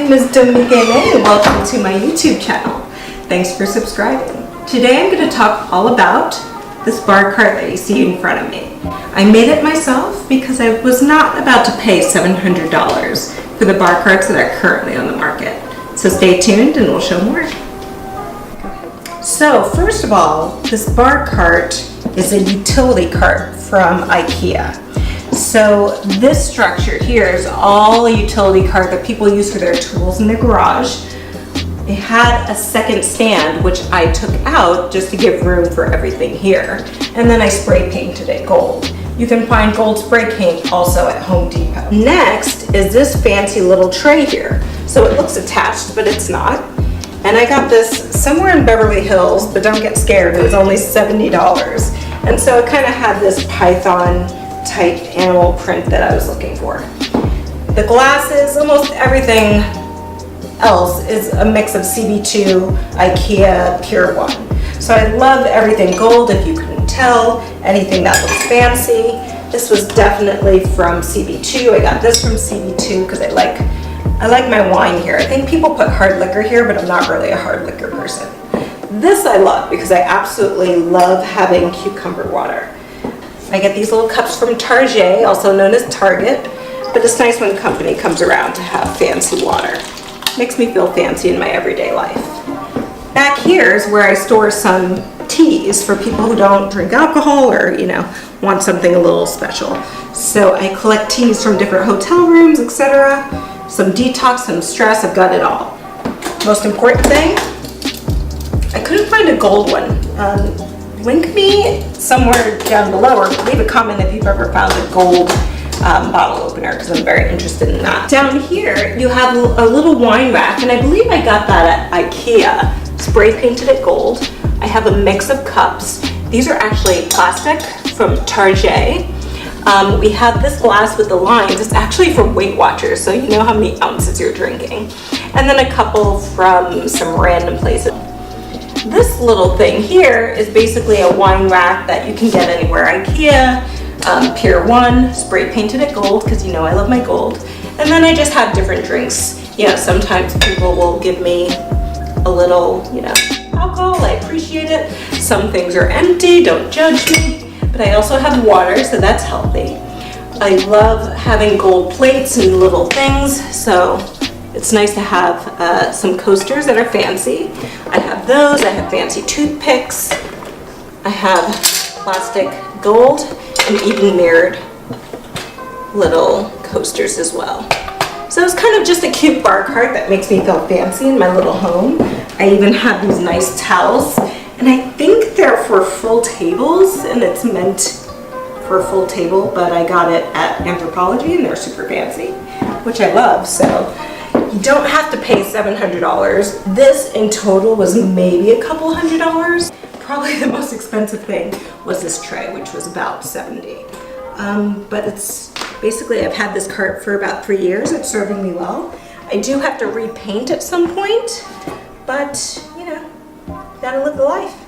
name is Dominique and welcome to my YouTube channel. Thanks for subscribing. Today I'm going to talk all about this bar cart that you see in front of me. I made it myself because I was not about to pay $700 for the bar carts that are currently on the market. So stay tuned and we'll show more. So first of all, this bar cart is a utility cart from IKEA. So this structure here is all a utility cart that people use for their tools in their garage. It had a second stand, which I took out just to give room for everything here. And then I spray painted it gold. You can find gold spray paint also at Home Depot. Next is this fancy little tray here. So it looks attached, but it's not. And I got this somewhere in Beverly Hills, but don't get scared, it was only $70. And so it kind of had this python type animal print that I was looking for. The glasses, almost everything else is a mix of CB2, IKEA, Pure One. So I love everything gold, if you couldn't tell, anything that looks fancy. This was definitely from CB2. I got this from CB2 because I like my wine here. I think people put hard liquor here, but I'm not really a hard liquor person. This I love because I absolutely love having cucumber water. I get these little cups from Target, also known as Target, but it's nice when company comes around to have fancy water. Makes me feel fancy in my everyday life. Back here is where I store some teas for people who don't drink alcohol or, want something a little special. So I collect teas from different hotel rooms, etc. Some detox, some stress, I've got it all. Most important thing, I couldn't find a gold one. Link me somewhere down below or leave a comment if you've ever found a gold bottle opener because I'm very interested in that. Down here you have a little wine rack, and I believe I got that at IKEA. Spray painted it gold. I have a mix of cups. These are actually plastic from Target. We have this glass with the lines. It's actually for Weight Watchers, so you know how many ounces you're drinking. And then a couple from some random places. This little thing here is basically a wine rack that you can get anywhere. IKEA, Pure One, spray painted it gold because I love my gold. And then I just have different drinks. Sometimes people will give me a little, alcohol. I appreciate it. Some things are empty, don't judge me. But I also have water, so that's healthy. I love having gold plates and little things, so it's nice to have some coasters that are fancy. I have those, I have fancy toothpicks, I have plastic gold, and even mirrored little coasters as well. So it's kind of just a cute bar cart that makes me feel fancy in my little home. I even have these nice towels, and I think they're for full tables, and it's meant for a full table, but I got it at Anthropologie, and they're super fancy, which I love. So you don't have to pay $700. This in total was maybe a couple $100. Probably the most expensive thing was this tray, which was about $70. But it's basically, I've had this cart for about 3 years. It's serving me well. I do have to repaint at some point, but gotta live the life.